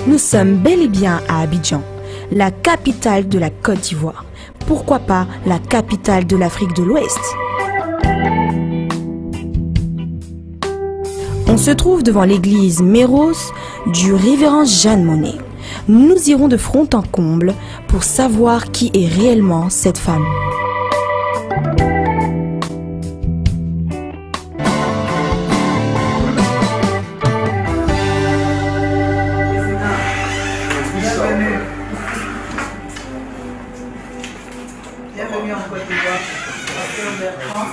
Nous sommes bel et bien à Abidjan, la capitale de la Côte d'Ivoire. Pourquoi pas la capitale de l'Afrique de l'Ouest? On se trouve devant l'église Méros du révérend Jeanne Monnet. Nous irons de front en comble pour savoir qui est réellement cette femme. Bienvenue en Côte d'Ivoire, Pasteur Bertrand.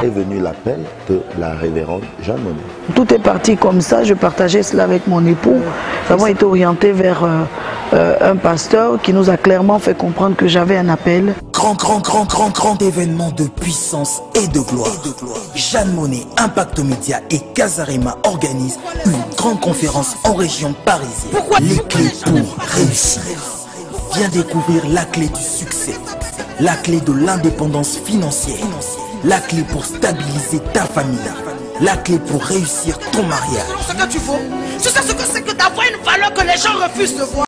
Est venu l'appel de la révérende Jeanne Monnet. Tout est parti comme ça, je partageais cela avec mon époux. Nous avons été orientés vers un pasteur qui nous a clairement fait comprendre que j'avais un appel. Grand événement de puissance et de gloire. Jeanne Monnet, Impact Média et Casarema organisent une grande conférence en région parisienne. Les clés pour réussir. Viens découvrir la clé du succès, la clé de l'indépendance financière, la clé pour stabiliser ta famille, la clé pour réussir ton mariage. Ce que tu vaux, tu sais ce que c'est que d'avoir une valeur que les gens refusent de voir.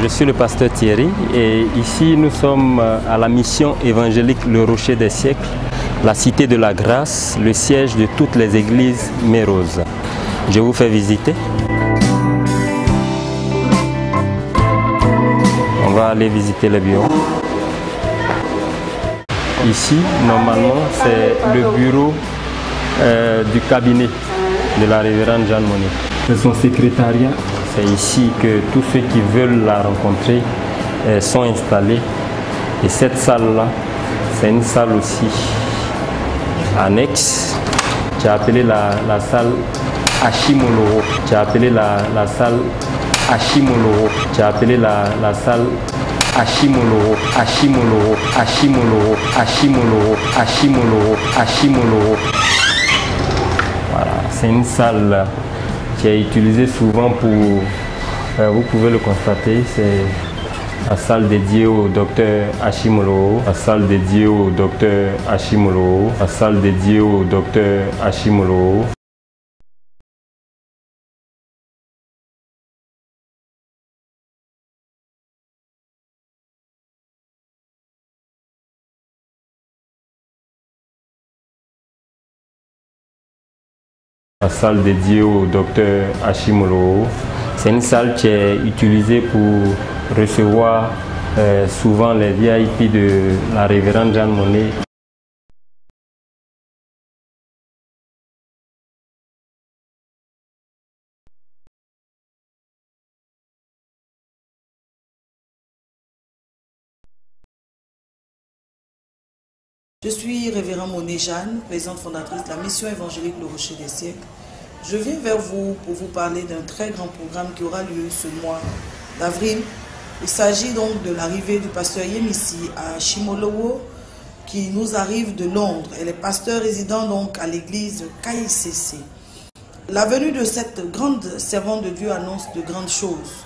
Je suis le pasteur Thierry et ici nous sommes à la mission évangélique Le Rocher des siècles, la cité de la grâce, le siège de toutes les églises Mérose. Je vous fais visiter. On va aller visiter le bureau. Ici, normalement, c'est le bureau du cabinet de la révérende Jeanne Monnet. C'est son secrétariat. C'est ici que tous ceux qui veulent la rencontrer sont installés. Et cette salle-là, c'est une salle aussi annexe. J'ai appelé la salle Hashimoloro. J'ai appelé la salle Hashimoloro. J'ai appelé la salle Hashimoloro, Hashimoloro, Hashimoloro, Hashimoloro, Hashimoloro, Hashimoloro. Voilà, c'est une salle qui est utilisée souvent pour, vous pouvez le constater, c'est la salle dédiée au docteur Hashimoloro, la salle dédiée au docteur Hashimoloro, la salle dédiée au docteur Hashimoloro. La salle dédiée au docteur Hashimoloro, c'est une salle qui est utilisée pour recevoir souvent les VIP de la révérende Jeanne Monnet. Je suis révérend Monnet Jeanne, présidente fondatrice de la mission évangélique Le Rocher des siècles. Je viens vers vous pour vous parler d'un très grand programme qui aura lieu ce mois d'avril. Il s'agit donc de l'arrivée du pasteur Yemisi à Hashimoloro qui nous arrive de Londres. Elle est pasteur résident donc à l'église KICC. La venue de cette grande servante de Dieu annonce de grandes choses.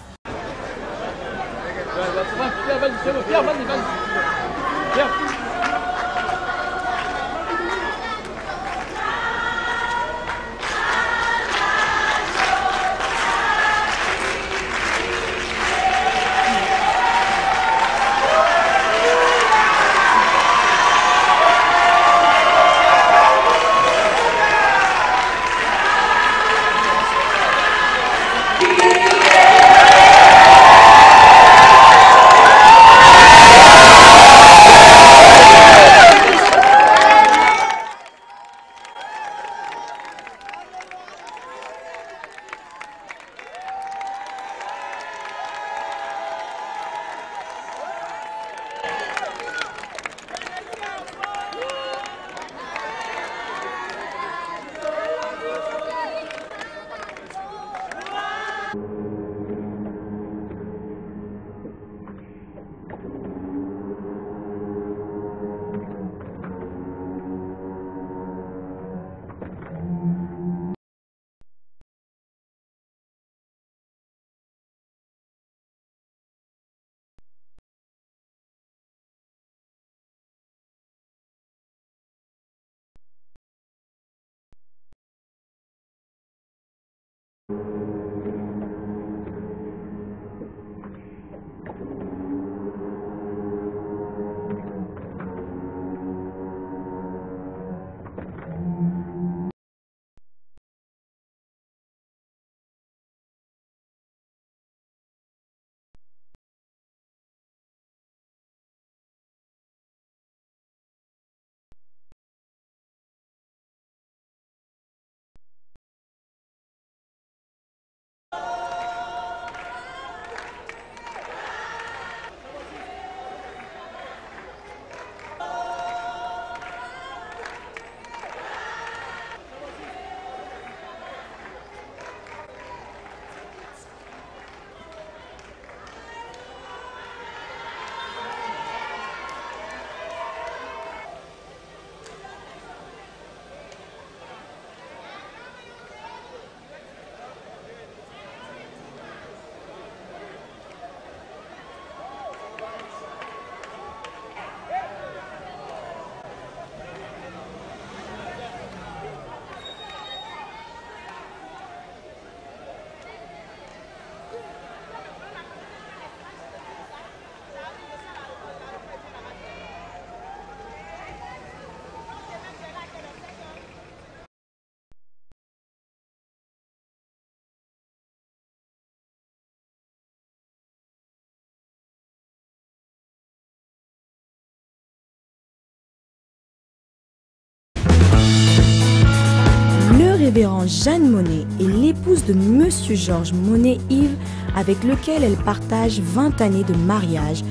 révérend Jeanne Monnet est l'épouse de Monsieur Georges Monnet-Yves, avec lequel elle partage 20 années de mariage.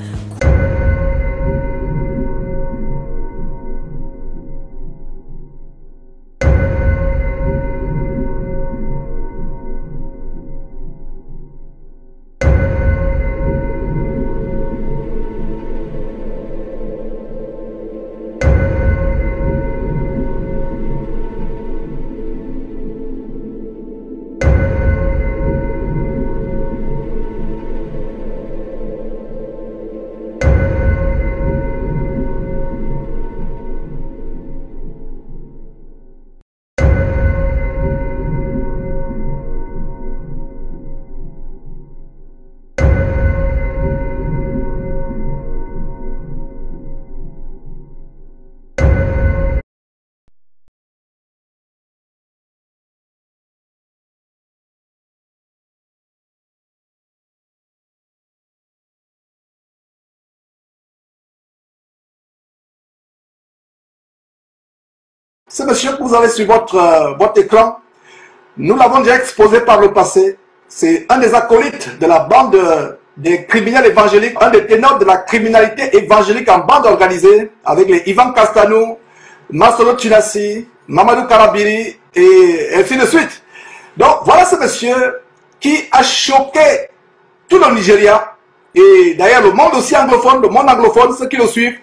Ce monsieur que vous avez sur votre écran, nous l'avons déjà exposé par le passé. C'est un des acolytes de la bande des criminels évangéliques, un des ténors de la criminalité évangélique en bande organisée, avec les Ivan Castanou, Masolo Tunasi, Mamadou Karabiri et ainsi de suite. Donc voilà ce monsieur qui a choqué tout le Nigeria et d'ailleurs le monde aussi anglophone, le monde anglophone, ceux qui le suivent.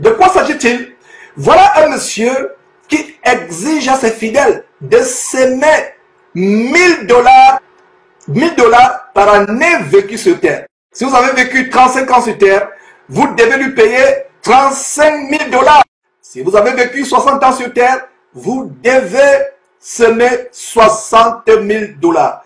De quoi s'agit-il? Voilà un monsieur qui exige à ses fidèles de s'aimer 1000 dollars par année vécue sur terre. Si vous avez vécu 35 ans sur terre, vous devez lui payer 35 000 dollars. Si vous avez vécu 60 ans sur terre, vous devez semer 60 000 dollars.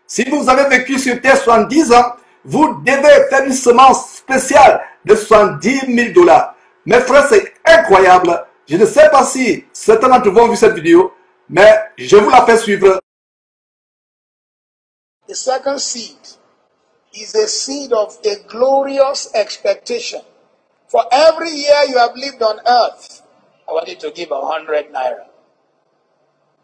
Si vous avez vécu sur terre 70 ans, vous devez faire une semence spéciale de 70 000 dollars. Mes frères, c'est incroyable. Je ne sais pas si certains d'entre vous ont vu cette vidéo, mais je vous la fais suivre. The second seed is a seed of a glorious expectation. For every year you have lived on earth, I want you to give 100 naira.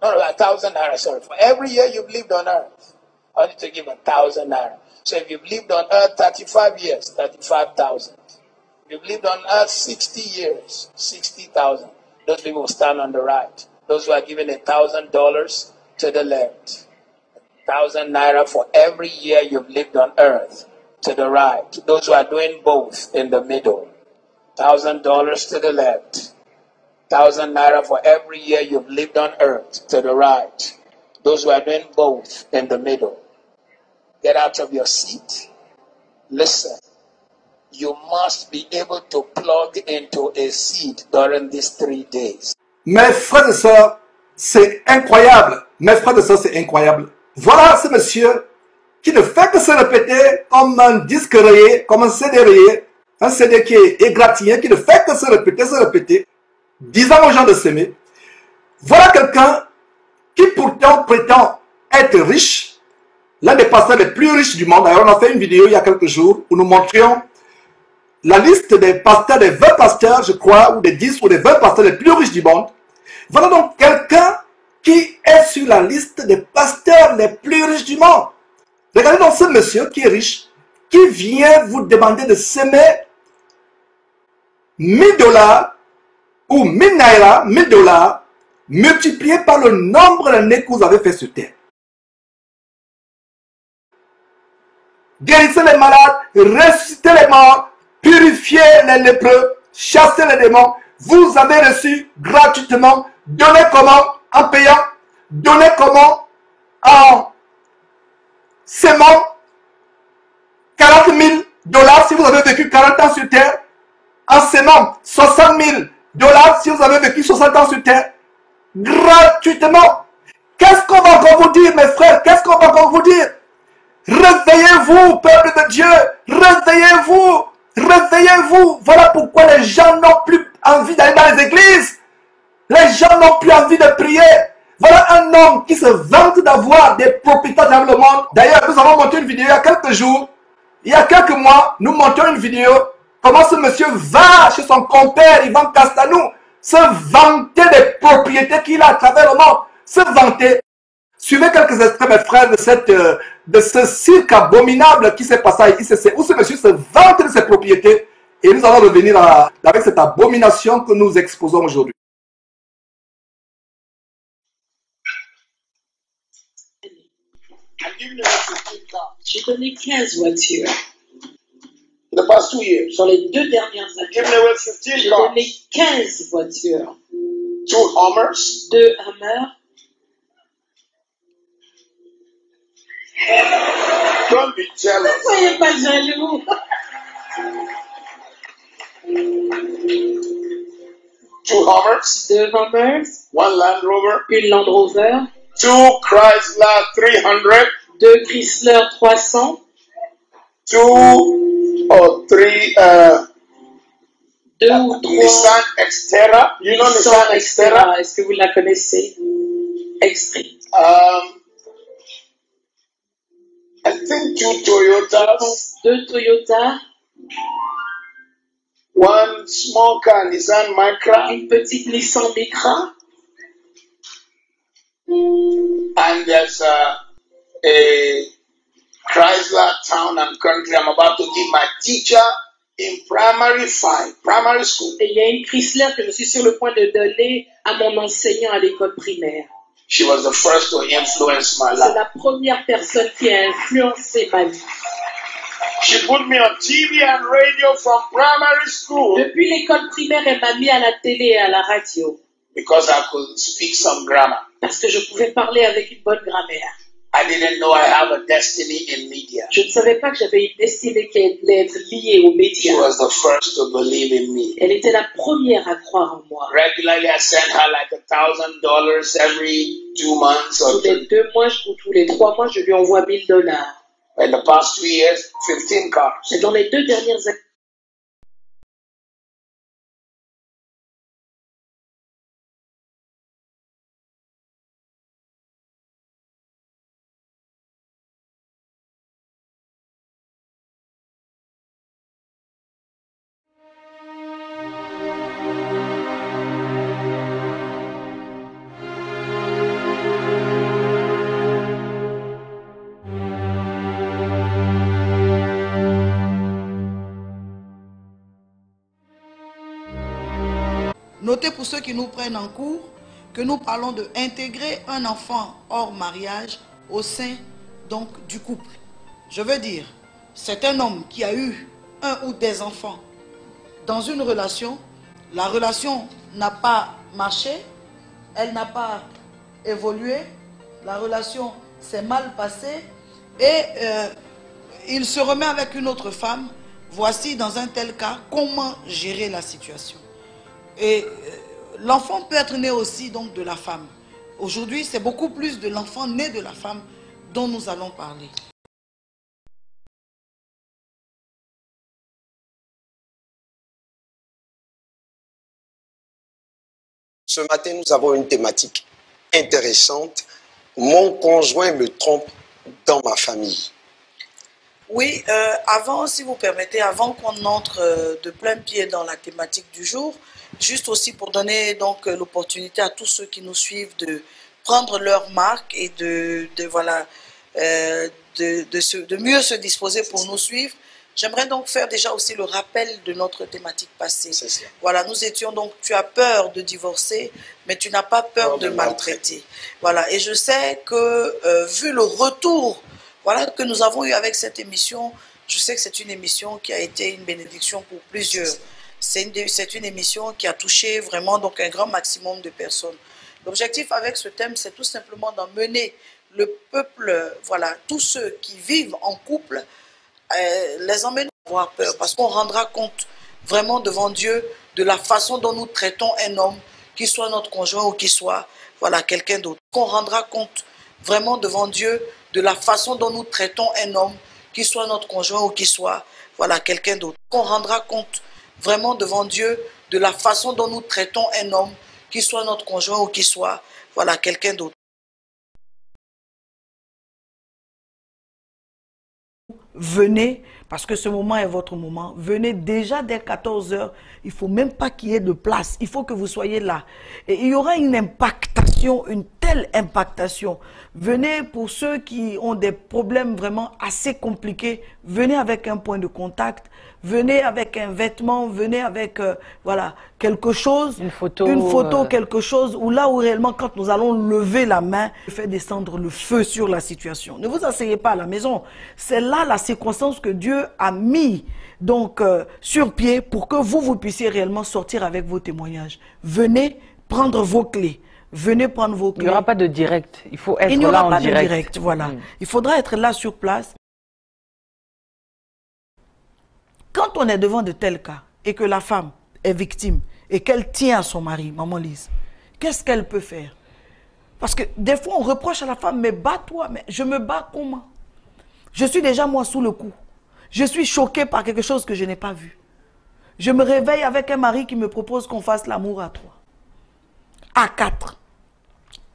No, 1,000 naira, sorry. For every year you've lived on earth, I want you to give 1,000 naira. So if you've lived on earth 35 years, 35,000. If you've lived on earth 60 years, 60,000. Those people will stand on the right. Those who are given $1,000 to the left. 1,000 naira for every year you've lived on earth to the right. Those who are doing both in the middle. $1,000 to the left. 1,000 naira for every year you've lived on earth to the right. Those who are doing both in the middle. Get out of your seat. Listen. You must be able to plug into a seed during these 3 days. Mes frères et sœurs, c'est incroyable. Mes frères et sœurs, c'est incroyable. Voilà ce monsieur qui ne fait que se répéter comme un disque rayé, comme un CD rayé, un CD qui est égratigné, qui ne fait que se répéter, disant aux gens de s'aimer. Voilà quelqu'un qui pourtant prétend être riche, l'un des pasteurs les plus riches du monde. D'ailleurs, on a fait une vidéo il y a quelques jours où nous montrions la liste des pasteurs, des 20 pasteurs, je crois, ou des 10 ou des 20 pasteurs les plus riches du monde. Voilà donc quelqu'un qui est sur la liste des pasteurs les plus riches du monde. Regardez donc ce monsieur qui est riche, qui vient vous demander de s'aimer 1000 dollars ou 1000 naira, 1000 dollars, multiplié par le nombre d'années que vous avez fait sur terre. Guérissez les malades, ressuscitez les morts, purifiez les lépreux, chassez les démons. Vous avez reçu gratuitement. Donnez comment? En payant. Donnez comment? En s'aimant 40 000 dollars si vous avez vécu 40 ans sur terre. En s'aimant 60 000 dollars si vous avez vécu 60 ans sur terre. Gratuitement. Qu'est-ce qu'on va encore vous dire, mes frères? Qu'est-ce qu'on va encore vous dire? Réveillez-vous, peuple de Dieu. Réveillez-vous. Réveillez-vous. Voilà pourquoi les gens n'ont plus envie d'aller dans les églises. Les gens n'ont plus envie de prier. Voilà un homme qui se vante d'avoir des propriétaires dans le monde. D'ailleurs, nous avons monté une vidéo il y a quelques jours. Il y a quelques mois, nous montions une vidéo. Comment ce monsieur va chez son compère Ivan Castanou se vanter des propriétés qu'il a à travers le monde. Se vanter. Suivez quelques extraits, mes frères, de ce cirque abominable qui s'est passé à ICC, où ce monsieur se vante de ses propriétés. Et nous allons revenir avec cette abomination que nous exposons aujourd'hui. J'ai donné 15 voitures. The past 2 years. Sur les 2 dernières années, Given away 15 j'ai cars. donné 15 voitures. 2 Hummers. 2 Hummer. Don't be jealous. Soyez pas jaloux. 2 Hummers. 2 Hummers. 1 Land Rover. Une Land Rover. 2 Chrysler 300. 2 Chrysler 300. 2 or 3 2 ou 3 Nissan Xterra. You know Nissan Xterra? Est-ce que vous la connaissez? Extrait. I think 2 Toyotas. 2 Toyota. 1 small car Nissan Micra. Une petite Nissan Micra. And there's a Chrysler Town and Country. I'm about to give my teacher in primary school. Et il y a une Chrysler que je suis sur le point de donner à mon enseignant à l'école primaire. She was the first to influence my C'est life. la première personne qui a influencé ma vie. She put me on TV and radio from primary school Depuis l'école primaire, elle m'a mis à la télé et à la radio. because I could speak some grammar. Parce que je pouvais parler avec une bonne grammaire. I didn't know I have a destiny in media. Je ne savais pas que j'avais une destinée qui allait être liée aux She médias. was the first to believe in me. Elle était la première à croire en moi. Regularly, I sent her like $1,000 every 2 months or Tous les 2 mois ou tous les 3 mois, je lui envoie $1000. in the past 2 years, 15 cars. Et dans les 2 dernières années, Notez pour ceux qui nous prennent en cours que nous parlons de intégrer un enfant hors mariage au sein donc du couple. Je veux dire, c'est un homme qui a eu un ou des enfants dans une relation. La relation n'a pas marché, elle n'a pas évolué, la relation s'est mal passée et il se remet avec une autre femme. Voici dans un tel cas comment gérer la situation. Et l'enfant peut être né aussi donc de la femme. Aujourd'hui, c'est beaucoup plus de l'enfant né de la femme dont nous allons parler. Ce matin, nous avons une thématique intéressante. Mon conjoint me trompe dans ma famille. Oui, avant, si vous permettez, avant qu'on entre de plein pied dans la thématique du jour, juste aussi pour donner donc l'opportunité à tous ceux qui nous suivent de prendre leur marque et de mieux se disposer pour nous suivre. J'aimerais donc faire déjà aussi le rappel de notre thématique passée. Voilà, nous étions donc, tu as peur de divorcer, mais tu n'as pas peur de maltraiter. Voilà, et je sais que vu le retour que nous avons eu avec cette émission, je sais que c'est une émission qui a été une bénédiction pour plusieurs. C'est une émission qui a touché vraiment donc un grand maximum de personnes. L'objectif avec ce thème, c'est tout simplement d'emmener le peuple, tous ceux qui vivent en couple, les emmener à avoir peur, parce qu'on rendra compte vraiment devant Dieu de la façon dont nous traitons un homme, qu'il soit notre conjoint ou qu'il soit quelqu'un d'autre. Qu'on rendra compte vraiment devant Dieu de la façon dont nous traitons un homme, qu'il soit notre conjoint ou qu'il soit quelqu'un d'autre. Qu'on rendra compte vraiment devant Dieu de la façon dont nous traitons un homme, qu'il soit notre conjoint ou qu'il soit quelqu'un d'autre. Venez, parce que ce moment est votre moment. Venez déjà dès 14 h. Il ne faut même pas qu'il y ait de place. Il faut que vous soyez là. Et il y aura une impactation ont une telle impactation. Venez pour ceux qui ont des problèmes vraiment assez compliqués. Venez avec un point de contact. Venez avec un vêtement. Venez avec voilà, quelque chose. Une photo, quelque chose. Ou là où réellement, quand nous allons lever la main, fait descendre le feu sur la situation. Ne vous asseyez pas à la maison. C'est là la circonstance que Dieu a mis donc sur pied pour que vous puissiez réellement sortir avec vos témoignages. Venez prendre vos clés. Venez prendre vos clés. Il n'y aura pas de direct. Il faut être là en direct. Il n'y aura pas de direct, voilà. Il faudra être là sur place. Quand on est devant de tels cas et que la femme est victime et qu'elle tient à son mari, maman Lise, qu'est-ce qu'elle peut faire? Parce que des fois on reproche à la femme, mais bats-toi, mais je me bats comment? Je suis déjà moi sous le coup. Je suis choquée par quelque chose que je n'ai pas vu. Je me réveille avec un mari qui me propose qu'on fasse l'amour à 3. À 4.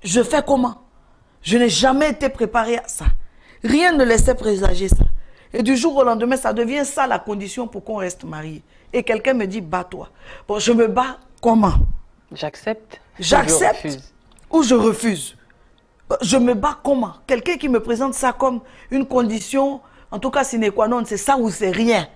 Je fais comment? Je n'ai jamais été préparée à ça. Rien ne laissait présager ça. Et du jour au lendemain, ça devient ça la condition pour qu'on reste marié. Et quelqu'un me dit, bats-toi. Bon, je me bats comment? J'accepte. J'accepte ou je refuse. Je me bats comment? Quelqu'un qui me présente ça comme une condition, en tout cas sine qua non, c'est ça ou c'est rien.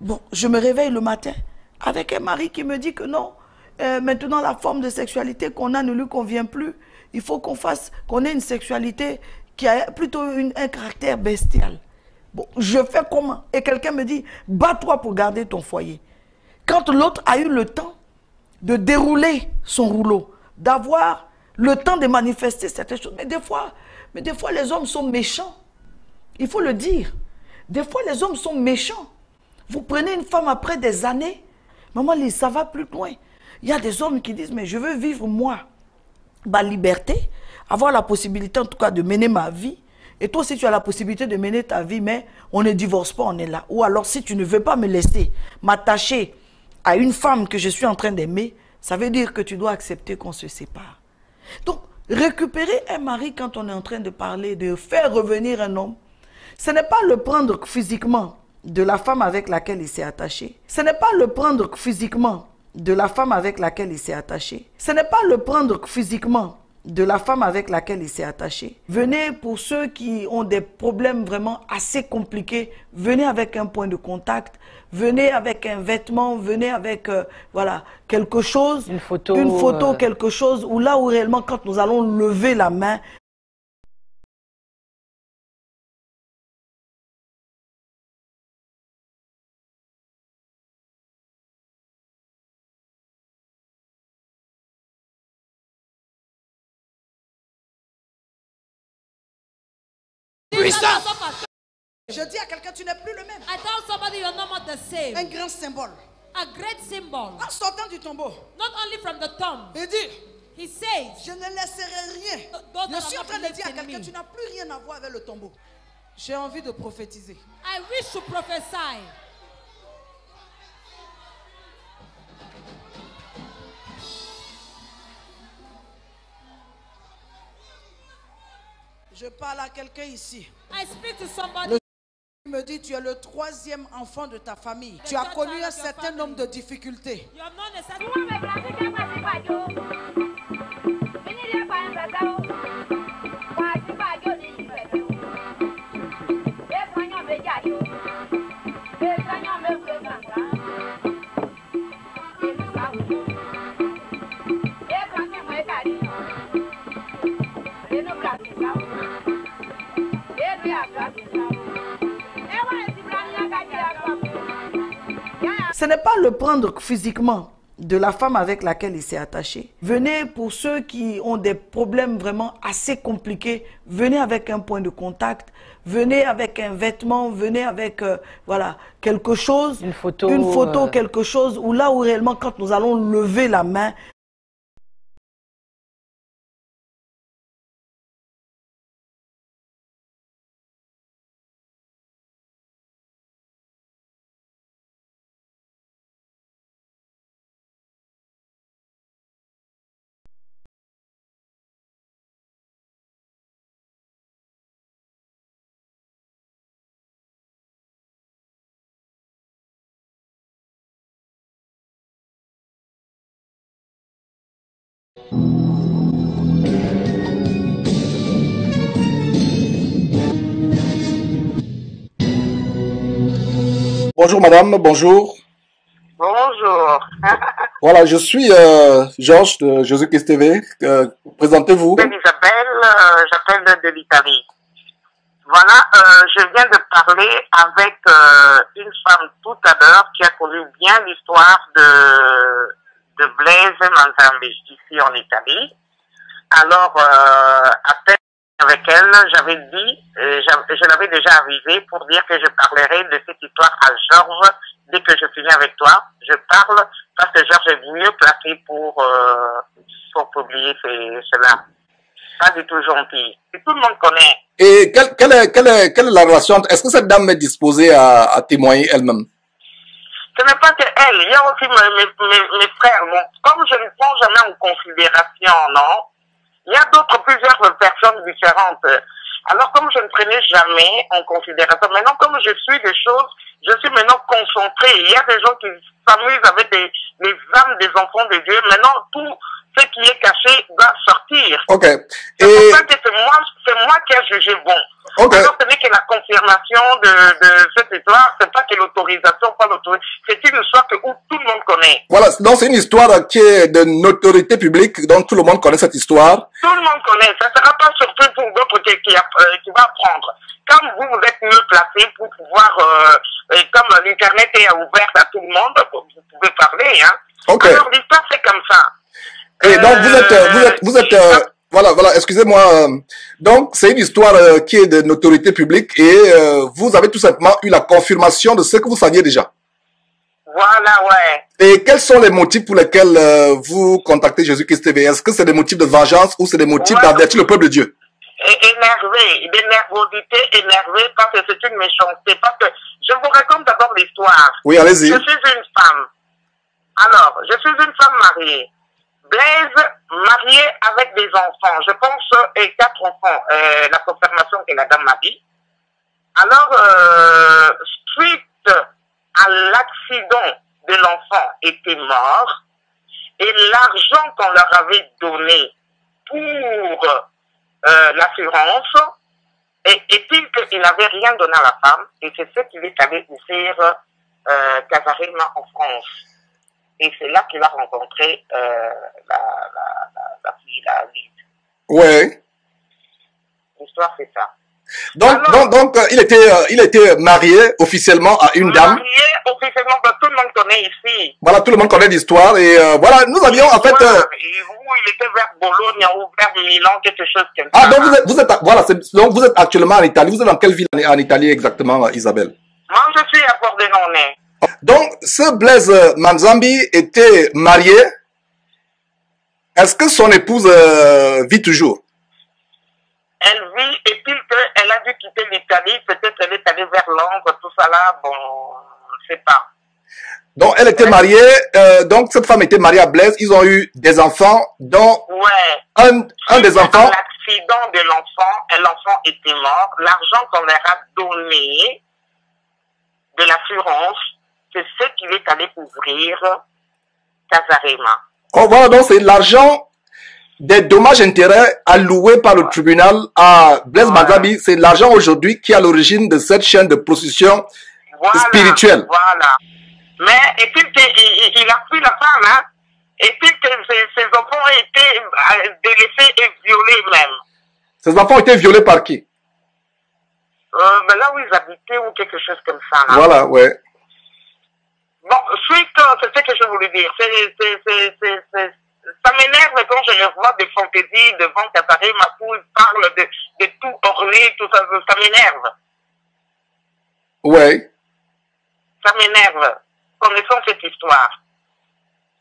Bon, je me réveille le matin avec un mari qui me dit que non, maintenant la forme de sexualité qu'on a ne lui convient plus. Il faut qu'on ait une sexualité qui a plutôt un caractère bestial. Bon, je fais comment? Et quelqu'un me dit, bats-toi pour garder ton foyer. Quand l'autre a eu le temps de dérouler son rouleau, d'avoir le temps de manifester certaines choses. Mais des fois les hommes sont méchants. Il faut le dire. Des fois, les hommes sont méchants. Vous prenez une femme après des années, maman, ça va plus loin. Il y a des hommes qui disent, mais je veux vivre moi, ma liberté, avoir la possibilité en tout cas de mener ma vie. Et toi aussi, tu as la possibilité de mener ta vie, mais on ne divorce pas, on est là. Ou alors, si tu ne veux pas me laisser m'attacher à une femme que je suis en train d'aimer, ça veut dire que tu dois accepter qu'on se sépare. Donc, récupérer un mari quand on est en train de parler, de faire revenir un homme, ce n'est pas le prendre physiquement de la femme avec laquelle il s'est attaché. Ce n'est pas le prendre physiquement de la femme avec laquelle il s'est attaché. Ce n'est pas le prendre physiquement de la femme avec laquelle il s'est attaché. Venez pour ceux qui ont des problèmes vraiment assez compliqués. Venez avec un point de contact. Venez avec un vêtement. Venez avec voilà, quelque chose. Une photo, quelque chose. Ou là où réellement, quand nous allons lever la main, je dis à quelqu'un, tu n'es plus le même. I tell somebody you're not the same. Un grand symbole. A great symbol. En sortant du tombeau. Not only from the tomb. Il dit, he says, je ne laisserai rien. Je suis en train de dire à quelqu'un, tu n'as plus rien à voir avec le tombeau. J'ai envie de prophétiser. I wish to prophesy. Je parle à quelqu'un ici. I speak to somebody. Il me dit, tu es le 3e enfant de ta famille. Tu as connu un certain nombre de difficultés. Ce n'est pas le prendre physiquement de la femme avec laquelle il s'est attaché. Venez pour ceux qui ont des problèmes vraiment assez compliqués. Venez avec un point de contact. Venez avec un vêtement. Venez avec voilà, quelque chose. Une photo, quelque chose. Ou là où réellement, quand nous allons lever la main, Bonjour madame, bonjour. Bonjour. Voilà, je suis Georges de Jésus-Christ TV. Présentez-vous. C'est Isabelle, j'appelle de l'Italie. Voilà, je viens de parler avec une femme tout à l'heure qui a connu bien l'histoire de Blaise Manzambi ici en Italie. Alors, à peine avec elle, j'avais dit, je l'avais déjà avisé pour dire que je parlerai de cette histoire à Georges dès que je finis avec toi. Je parle parce que Georges est mieux placé pour publier cela. Pas du tout gentil. Et tout le monde connaît. Et quelle est la relation? Est-ce que cette dame est disposée à témoigner elle-même? Ce n'est pas que elle. Il y a aussi mes frères. Bon, comme je ne prends jamais en considération, non? Il y a plusieurs personnes différentes. Alors, comme je ne prenais jamais en considération, maintenant, comme je suis des choses, je suis maintenant concentré. Il y a des gens qui s'amusent avec les âmes des enfants de Dieu. Maintenant, tout ce qui est caché va sortir. Ok. C'est pour ça que c'est moi qui ai jugé bon. Ok. Alors, ce n'est que la confirmation de cette histoire, c'est pas que l'autorisation, pas l'autorisation. C'est une histoire où tout le monde connaît. Voilà, donc c'est une histoire qui est de notoriété publique, donc tout le monde connaît cette histoire. Tout le monde connaît. Ça ne sera pas surpris pour d'autres qui va apprendre. Comme vous êtes mieux placé pour pouvoir, comme l'Internet est ouvert à tout le monde, vous pouvez parler, hein. Ok. Alors, l'histoire, c'est comme ça. Et donc, vous êtes, voilà, excusez-moi. Donc, c'est une histoire qui est de notoriété publique et vous avez tout simplement eu la confirmation de ce que vous saviez déjà. Voilà, ouais. Et quels sont les motifs pour lesquels vous contactez Jésus-Christ TV? Est-ce que c'est des motifs de vengeance ou c'est des motifs d'avertir le peuple de Dieu? Énervé, de nervosité, énervé parce que c'est une méchanceté. Parce que je vous raconte d'abord l'histoire. Oui, allez-y. Je suis une femme. Alors, je suis une femme mariée. Blaise, mariée avec des enfants. Je pense, et 4 enfants, la confirmation que la dame m'a dit. Alors, suite à l'accident de l'enfant était mort, et l'argent qu'on leur avait donné pour l'assurance, est-il qu'il n'avait rien donné à la femme, et c'est ce qu'il est allé ouvrir Casarima en France. Et c'est là qu'il a rencontré la fille, la Lise. Ouais. L'histoire, c'est ça. Donc, il était marié officiellement à une dame. Marié officiellement, tout le monde connaît ici. Voilà, tout le monde connaît l'histoire et voilà, nous avions en fait. Et où il était vers Bologne ou vers Milan, quelque chose comme ça. Ah, donc donc vous êtes actuellement en Italie. Vous êtes dans quelle ville en Italie exactement, Isabelle? Moi, je suis à Pordenone. Donc, ce Blaise Manzambi était marié. Est-ce que son épouse vit toujours? Elle vit, et puis qu'elle a dû quitter l'Italie, peut-être elle est allée vers Londres, tout ça là, bon, je sais pas. Donc, elle était mariée, donc cette femme était mariée à Blaise, ils ont eu des enfants, dont un des enfants... L'accident de l'enfant était mort, l'argent qu'on leur a donné de l'assurance, c'est ce qu'il est allé ouvrir Casarima. Oh, voilà, donc c'est l'argent des dommages-intérêts alloués par le tribunal à Blaise Manzambi. C'est l'argent aujourd'hui qui est à l'origine de cette chaîne de procession spirituelle. Voilà. Mais, et puis il a pris la femme, hein, et puis que ses enfants ont été délaissés et violés même. Ces enfants ont été violés par qui? Ben là où ils habitaient ou quelque chose comme ça. Là. Voilà, ouais. Bon, suite, c'est ce que je voulais dire. Ça m'énerve quand je les vois des fantaisies devant Casarima où ils parlent de tout orné, tout ça, ça m'énerve. Ouais. Ça m'énerve, connaissant cette histoire.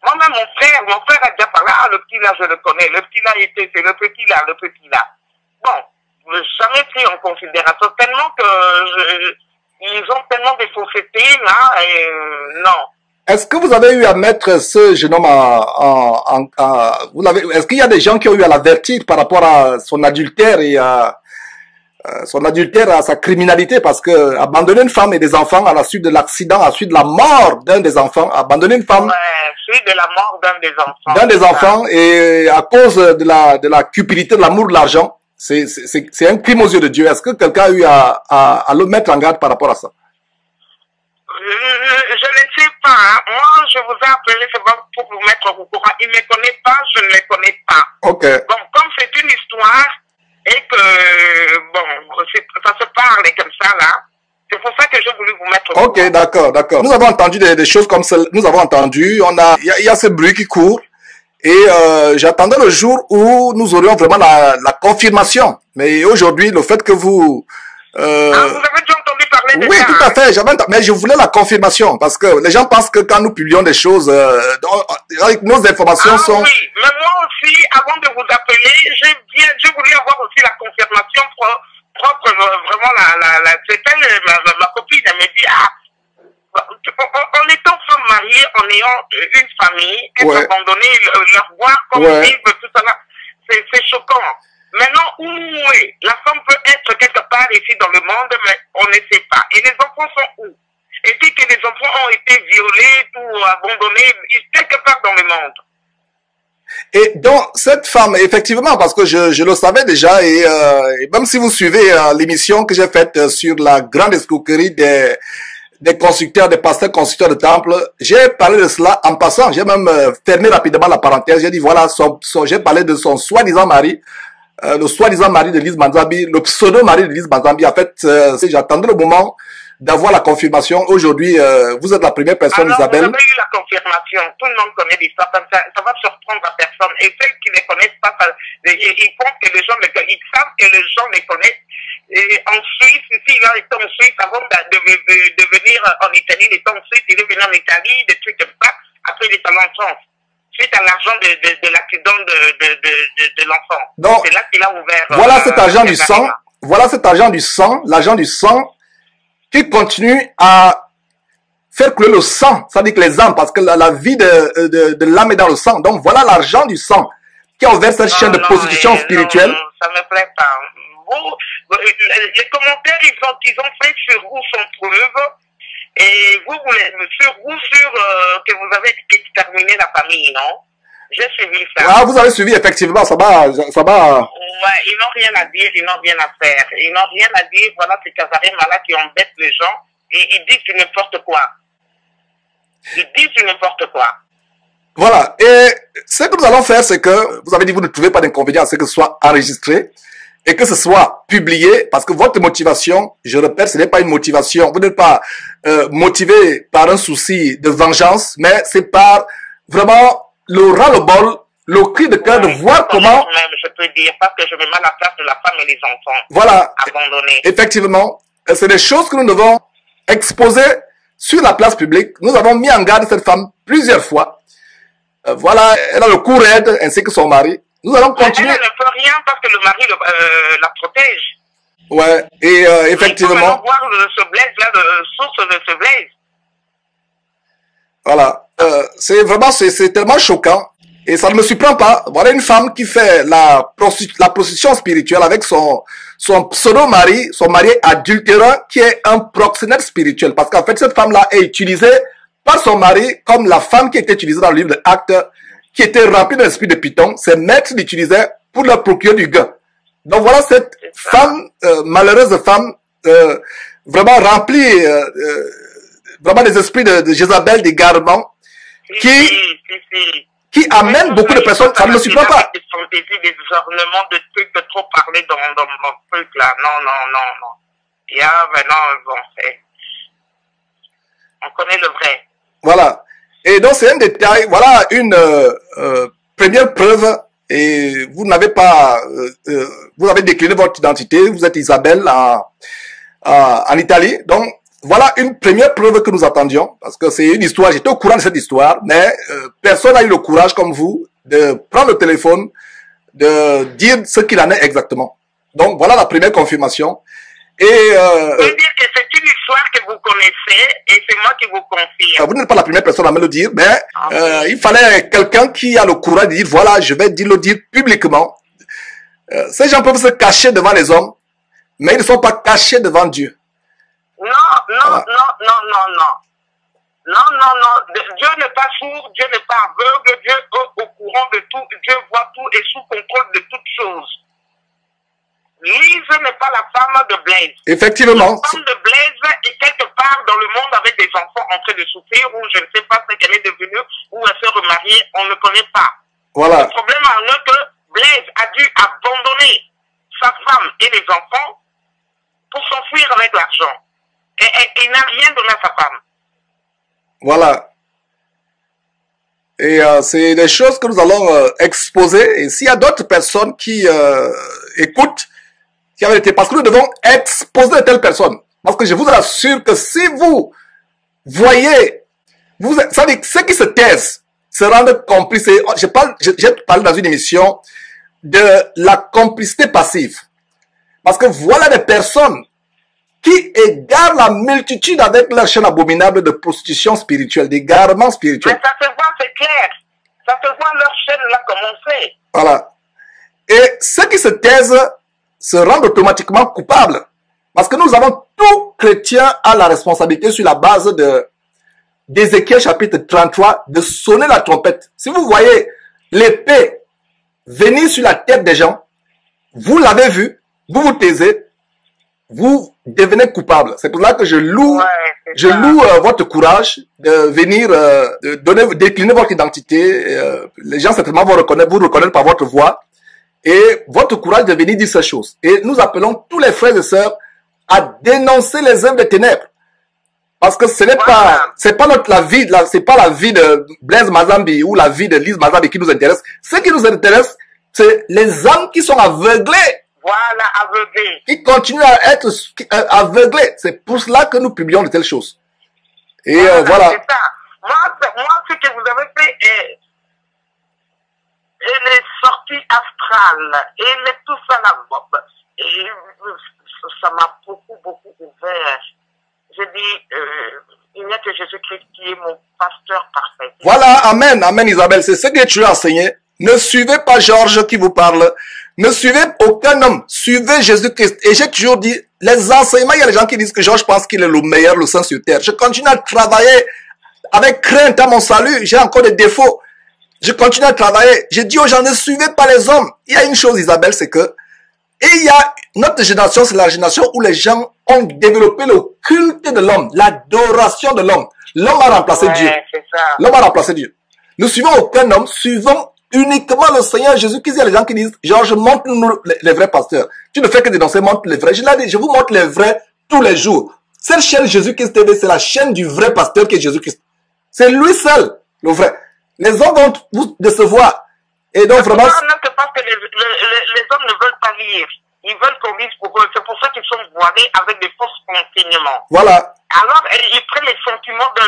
Moi-même, mon frère a déjà parlé, le petit là, je le connais, le petit là, c'est le petit là. Bon, jamais pris en considération, tellement que ils ont tellement de faussetés, là, et non. Est-ce que vous avez eu à mettre ce jeune homme est-ce qu'il y a des gens qui ont eu à l'avertir par rapport à son adultère et à sa criminalité? Parce que abandonner une femme et des enfants à la suite de l'accident, à la suite de la mort d'un des enfants, abandonner une femme. Ouais, suite de la mort d'un des enfants. D'un des enfants et à cause de la cupidité, de l'amour de l'argent. C'est un crime aux yeux de Dieu. Est-ce que quelqu'un a eu à le mettre en garde par rapport à ça? je ne sais pas. Hein. Moi, je vous ai appelé seulement pour vous mettre au courant. Il ne me connaît pas, je ne le connais pas. Ok. Bon, comme c'est une histoire et que, bon, ça se parle comme ça, là, c'est pour ça que j'ai voulu vous mettre au courant. Ok, d'accord, d'accord. Nous avons entendu des choses comme ça. Nous avons entendu. Il y a ce bruit qui court. Et j'attendais le jour où nous aurions vraiment la confirmation. Mais aujourd'hui, le fait que vous... vous avez déjà entendu parler de ça? Oui, tout à fait. Mais je voulais la confirmation parce que les gens pensent que quand nous publions des choses, avec nos informations sont... Oui, mais moi aussi, avant de vous appeler, je voulais avoir aussi la confirmation propre, vraiment, c'est elle, ma copine, elle me dit, en étant femme mariée, en ayant une famille, être abandonnée, leur voir comme vivre, tout ça là, c'est choquant. Maintenant, où est la femme peut être quelque part ici dans le monde, mais on ne sait pas. Et les enfants sont où? Est-ce que les enfants ont été violés ou abandonnés quelque part dans le monde? Et donc, cette femme, effectivement, parce que je le savais déjà, et même si vous suivez l'émission que j'ai faite sur la grande escroquerie des constructeurs, des pasteurs constructeurs de temples, j'ai parlé de cela en passant. J'ai même fermé rapidement la parenthèse. J'ai dit, voilà, j'ai parlé de son soi-disant mari, le soi-disant mari de Lise Manzambi, le pseudo-mari de Lise Manzambi. En fait, j'attendais le moment d'avoir la confirmation. Aujourd'hui, vous êtes la première personne, alors, Isabelle. Vous avez eu la confirmation. Tout le monde connaît l'histoire. Ça va surprendre à personne. Et ceux qui ne connaissent pas, ils pensent que les gens ils savent que les gens les connaissent. Et en Suisse, ici, il est en Suisse, avant de venir en Italie, il est en Suisse, il est venu en Italie, des trucs comme ça. Après, il est allé en France. Suite à l'argent de l'accident de l'enfant. C'est là qu'il a ouvert. Voilà cet argent du sang. Voilà cet argent du sang, l'argent du sang, qui continue à faire couler le sang. Ça dit que les âmes, parce que la vie de l'âme est dans le sang. Donc voilà l'argent du sang qui a ouvert cette chaîne de prostitution spirituelle. Non, ça me plaît pas. Les commentaires, ils ont fait sur vous sans preuve. Et vous que vous avez exterminé la famille, non? J'ai suivi ça. Ah, vous avez suivi, effectivement, ça va. Ouais, ils n'ont rien à dire, ils n'ont rien à faire. Ils n'ont rien à dire, voilà, c'est Kazarima là qui embête les gens. Ils disent du n'importe quoi. Ils disent du n'importe quoi. Voilà, et ce que nous allons faire, c'est que, vous avez dit, vous ne trouvez pas d'inconvénient à ce que ce soit enregistré et que ce soit publié, parce que votre motivation, je répète, ce n'est pas une motivation, vous n'êtes pas motivé par un souci de vengeance, mais c'est par vraiment le ras-le-bol, le cri de cœur de voir comment... Même, je peux dire, parce que je me mets à la place de la femme et les enfants. Voilà, abandonnés. Effectivement, c'est des choses que nous devons exposer sur la place publique. Nous avons mis en garde cette femme plusieurs fois. Voilà, elle a le cou raide, ainsi que son mari. Nous allons continuer. Elle ne peut rien parce que le mari la protège. Ouais, et effectivement. Il faut voir ce blaze là, le source de ce blaze. Voilà, c'est vraiment, c'est tellement choquant. Et ça ne me surprend pas. Voilà une femme qui fait la prostitution spirituelle avec son pseudo-mari, son mari adultéreux, qui est un proxénète spirituel. Parce qu'en fait, cette femme-là est utilisée par son mari comme la femme qui était utilisée dans le livre de Actes, qui était remplie d'un esprit de Python. Ses maîtres l'utilisaient pour leur procurer du gain. Donc voilà cette femme, malheureuse femme, vraiment remplie, vraiment des esprits de Jézabel, d'égarement, qui amène beaucoup de personnes. Ça ne me surprend pas. Des fantaisies, des ornements, de trucs de trop parler dans mon truc là. Non. Il y a maintenant, bon, on connaît le vrai. Voilà. Et donc c'est un détail. Voilà une première preuve. Et vous n'avez pas, vous avez décliné votre identité. Vous êtes Isabelle en Italie. Donc voilà une première preuve que nous attendions, parce que c'est une histoire, j'étais au courant de cette histoire, mais personne n'a eu le courage comme vous de prendre le téléphone, de dire ce qu'il en est exactement. Donc voilà la première confirmation. Et je veux dire que c'est une histoire que vous connaissez et c'est moi qui vous confirme. Vous n'êtes pas la première personne à me le dire, mais il fallait quelqu'un qui a le courage de dire voilà, je vais le dire publiquement. Ces gens peuvent se cacher devant les hommes, mais ils ne sont pas cachés devant Dieu. Non. Dieu n'est pas sourd, Dieu n'est pas aveugle, Dieu est au courant de tout, Dieu voit tout et sous contrôle de toutes choses. Lise n'est pas la femme de Blaise. Effectivement. La femme de Blaise est quelque part dans le monde avec ses enfants en train de souffrir, ou je ne sais pas ce qu'elle est devenue, ou elle s'est remariée, on ne connaît pas. Voilà. Le problème en est que Blaise a dû abandonner sa femme et les enfants pour s'enfuir avec l'argent. Et il n'a rien donné à sa femme. Voilà. Et c'est des choses que nous allons exposer. Et s'il y a d'autres personnes qui écoutent, qui avaient été, parce que nous devons exposer de telles personnes. Parce que je vous assure que si vous voyez, ça veut dire ceux qui se taisent se rendent complices. J'ai parlé dans une émission de la complicité passive. Parce que voilà des personnes qui égarent la multitude avec leur chaîne abominable de prostitution spirituelle, d'égarement spirituel. Mais ça se voit, c'est clair. Ça se voit, leur chaîne là commencé. Voilà. Et ceux qui se taisent se rendent automatiquement coupables. Parce que nous avons, tout chrétien a la responsabilité sur la base d'Ézéchiel chapitre 33 de sonner la trompette. Si vous voyez l'épée venir sur la tête des gens, vous l'avez vu, vous vous taisez, vous devenez coupable. C'est pour ça que je loue votre courage de venir décliner votre identité. Les gens certainement vont vous reconnaître par votre voix. Et votre courage de venir dire ces choses. Et nous appelons tous les frères et sœurs à dénoncer les œuvres des ténèbres. Parce que ce n'est pas, c'est pas la vie de Blaise Mazambi ou la vie de Lise Mazambi qui nous intéresse. Ce qui nous intéresse, c'est les âmes qui sont aveuglées. Voilà, aveuglées. Qui continuent à être aveuglées. C'est pour cela que nous publions de telles choses. Et voilà. C'est ça. Moi, ce que vous avez fait est les sorties astrales et tout ça là. Et ça m'a beaucoup ouvert. Je dis, il n'y a que Jésus-Christ qui est mon pasteur parfait. Voilà, amen, amen Isabelle, c'est ce que tu as enseigné. Ne suivez pas Georges qui vous parle. Ne suivez aucun homme. Suivez Jésus-Christ. Et j'ai toujours dit, les enseignements, il y a des gens qui disent que Georges pense qu'il est le meilleur, le saint sur terre. Je continue à travailler avec crainte à mon salut. J'ai encore des défauts. Je continue à travailler. Je dis aux gens, ne suivez pas les hommes. Il y a une chose, Isabelle, c'est que, et il y a, notre génération, c'est la génération où les gens ont développé le culte de l'homme, l'adoration de l'homme. L'homme a remplacé Dieu. L'homme a remplacé Dieu. Nous suivons aucun homme, suivons uniquement le Seigneur Jésus-Christ. Il y a des gens qui disent, Georges, montre-nous les vrais pasteurs. Tu ne fais que dénoncer, montre les vrais. Je l'ai dit, je vous montre les vrais tous les jours. Cette chaîne Jésus-Christ TV, c'est la chaîne du vrai pasteur qui est Jésus-Christ. C'est lui seul, le vrai. Les hommes vont vous décevoir. Et donc vraiment... Parce que les hommes ne veulent pas lire. Ils veulent qu'on lise pour eux. C'est pour ça qu'ils sont voilés avec des fausses enseignements. Voilà. Alors, ils prennent les sentiments de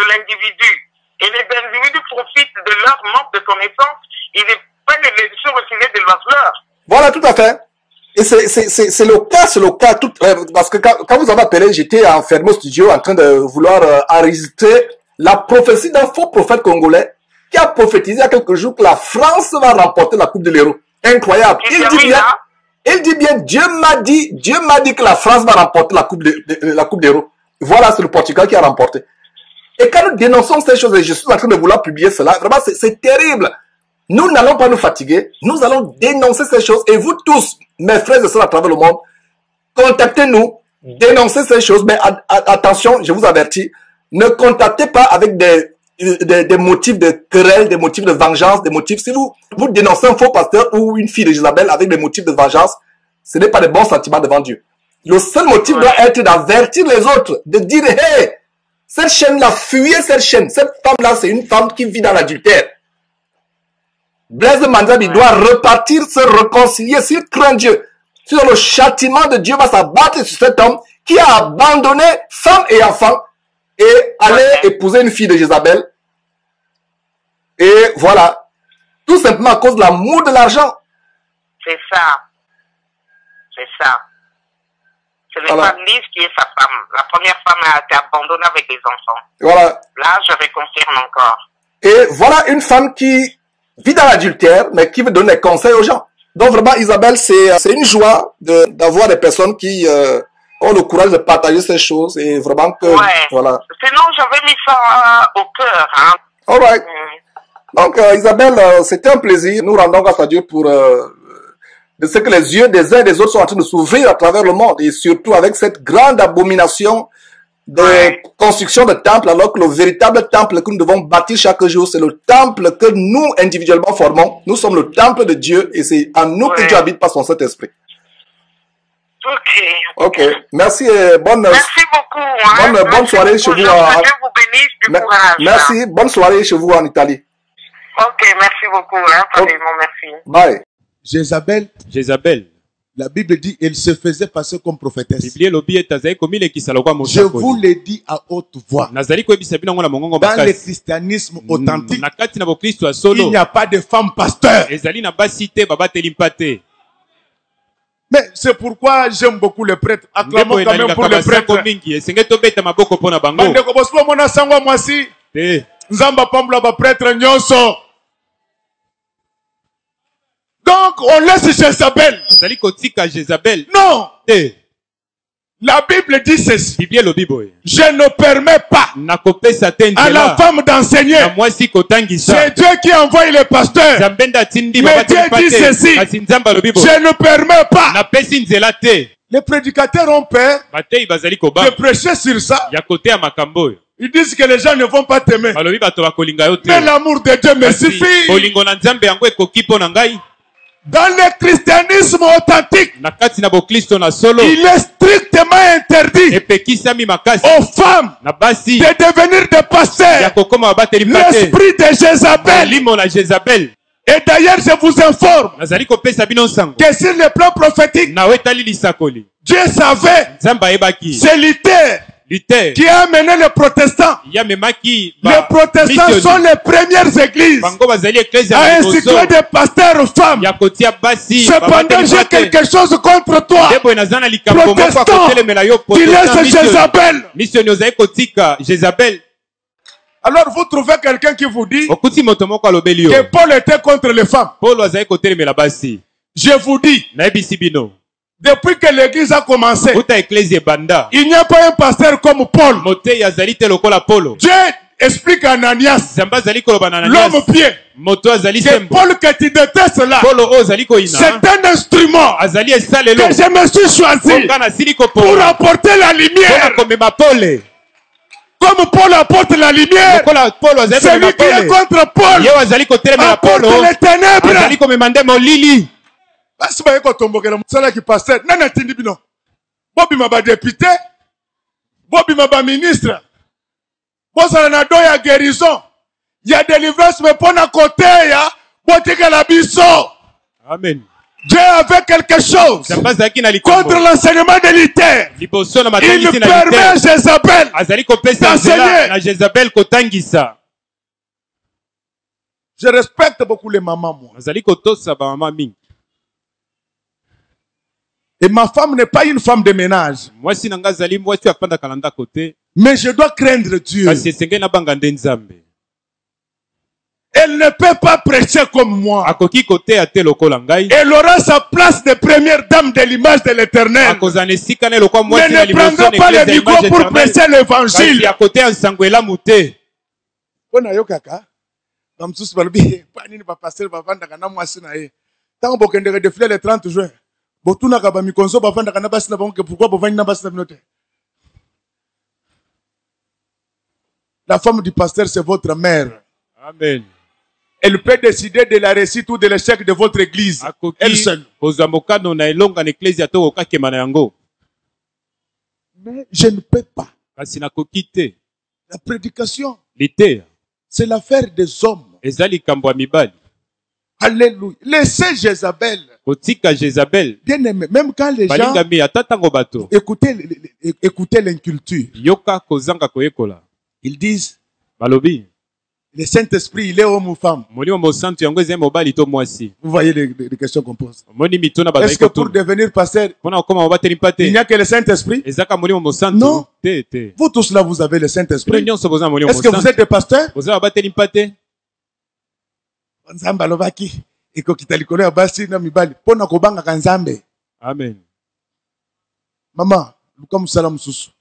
l'individu. Et les individus profitent de leur manque de connaissances. Ils prennent les leçons reçues de leurs fleurs. Voilà, tout à fait. Et c'est le cas, tout, parce que quand vous avez appelé, j'étais enfermé au studio en train de vouloir enregistrer la prophétie d'un faux prophète congolais qui a prophétisé il y a quelques jours que la France va remporter la Coupe de l'Euro. Incroyable. Il dit bien, Dieu m'a dit que la France va remporter la Coupe d'Euro. Voilà, c'est le Portugal qui a remporté. Et quand nous dénonçons ces choses, et je suis en train de vouloir publier cela, vraiment c'est terrible. Nous n'allons pas nous fatiguer, nous allons dénoncer ces choses, et vous tous, mes frères et sœurs à travers le monde, contactez-nous, dénoncez ces choses, mais attention, je vous avertis, ne contactez pas avec des motifs de querelle, des motifs de vengeance, des motifs, si vous dénoncez un faux pasteur ou une fille d'Isabelle avec des motifs de vengeance, ce n'est pas des bons sentiments devant Dieu. Le seul motif doit être d'avertir les autres, de dire, hey, cette chaîne-là, fuyez cette chaîne, cette femme-là, c'est une femme qui vit dans l'adultère. Blaise Manzabi doit repartir, se réconcilier, s'il craint Dieu. Sur le châtiment de Dieu va s'abattre sur cet homme qui a abandonné femme et enfant et allait épouser une fille de Jézabel. Et voilà. Tout simplement à cause de l'amour de l'argent. C'est ça. C'est ça. Ce n'est pas Lise qui est sa femme. La première femme a été abandonnée avec des enfants. Voilà. Là, je reconfirme encore. Et voilà une femme qui vit dans l'adultère, mais qui veut donner des conseils aux gens. Donc vraiment, Isabelle, c'est une joie d'avoir des personnes qui ont le courage de partager ces choses et vraiment que... Voilà. Sinon, j'avais mis ça au cœur. Hein. All right. Donc, Isabelle, c'était un plaisir. Nous rendons grâce à Dieu pour de ce que les yeux des uns et des autres sont en train de s'ouvrir à travers le monde et surtout avec cette grande abomination de construction de temple, alors que le véritable temple que nous devons bâtir chaque jour, c'est le temple que nous, individuellement, formons. Nous sommes le temple de Dieu et c'est en nous que Dieu habite par son Saint-Esprit. Ok. Merci et bonne soirée chez vous. Dieu vous bénisse, du courage. Merci. Bonne soirée chez vous en Italie. Ok, merci beaucoup. Merci. Bye. Jézabel. La Bible dit elle se faisait passer comme prophétesse. Je vous l'ai dit à haute voix. Dans le christianisme authentique, il n'y a pas de femme pasteur. Mais c'est pourquoi j'aime beaucoup les prêtres. Acclamons quand même pour les prêtres. Donc, on laisse Jézabel. Non. La Bible dit ceci. Je ne permets pas à la femme d'enseigner. C'est Dieu qui envoie les pasteurs. Mais Dieu dit ceci. Je ne permets pas. Les prédicateurs ont peur de prêcher sur ça. Ils disent que les gens ne vont pas t'aimer. Mais l'amour de Dieu me suffit. Dans le christianisme authentique, il est strictement interdit aux femmes de devenir des pasteurs. L'esprit de Jézabel. Et d'ailleurs, je vous informe que sur le plan prophétique, Dieu savait, c'est Luther qui a amené les protestants. Les protestants sont les premières églises à instituer des pasteurs femmes. Cependant, j'ai quelque chose contre toi. Protestant, tu laisses Jézabel. Alors vous trouvez quelqu'un qui vous dit que Paul était contre les femmes. Je vous dis, depuis que l'église a commencé, il n'y a pas un pasteur comme Paul. Dieu explique à Ananias, l'homme pied, que Paul que tu détestes là, c'est un instrument que je me suis choisi pour apporter la lumière. Comme Paul apporte la lumière, celui qui est contre Paul apporte les ténèbres. Basi ba yeko tombokela musala ki pasteur nana tindi bino bobi maba député bobi maba ministre bosala na do ya guérison ya délivrance me pona côté ya botika la biso. Amen. Dieu avait quelque chose contre l'enseignement de Luther. Il permet à Jézabel d'enseigner. Je respecte beaucoup les mamans, moi. Et ma femme n'est pas une femme de ménage. Mais je dois craindre Dieu. Elle ne peut pas prêcher comme moi. Elle aura sa place de première dame de l'image de l'Éternel. Mais ne prendra pas le micro pour prêcher l'évangile. La femme du pasteur, c'est votre mère. Amen. Elle peut décider de la réussite ou de l'échec de votre église. Elle seule. Mais je ne peux pas. La prédication, c'est l'affaire des hommes. Alléluia. Laissez Jézabel. Bien aimé, même quand les gens écoutaient l'inculture, ils disent le Saint-Esprit, il est homme ou femme. Vous voyez les questions qu'on pose. Est-ce que pour devenir pasteur, il n'y a que le Saint-Esprit? Non. Vous tous là, vous avez le Saint-Esprit. Est-ce que vous êtes des pasteurs? Amen. Maman, comme salam sous.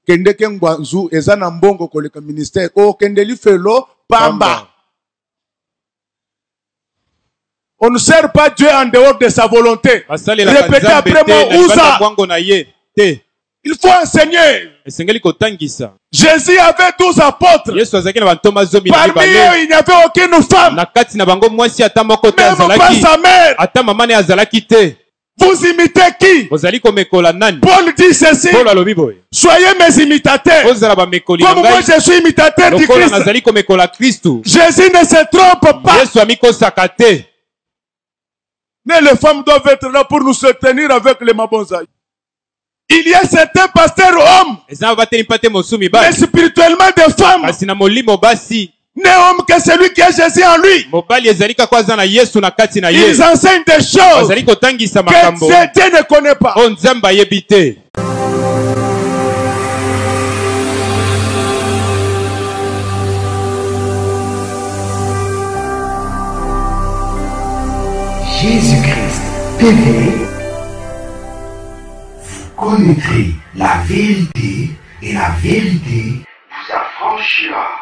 Kende kengwanzu ezana mbongo koleka ministère o kende li felo pamba. On ne sert pas Dieu en dehors de sa volonté. Répétez après moi, Ouza. Il faut enseigner. Jésus avait 12 apôtres. Parmi eux, il n'y avait aucune femme. Même pas sa mère. Vous imitez qui? Paul dit ceci. Soyez mes imitateurs. Comme moi je suis imitateur du Christ. Jésus ne se trompe pas. Mais les femmes doivent être là pour nous soutenir avec les mabonzaï. Il y a certains pasteurs hommes, mais spirituellement des femmes. N'est homme que celui qui a Jésus en lui. Ils enseignent des choses que Dieu ne connaît pas. Jésus-Christ TV, vous connaîtrez la vérité et la vérité vous affranchira.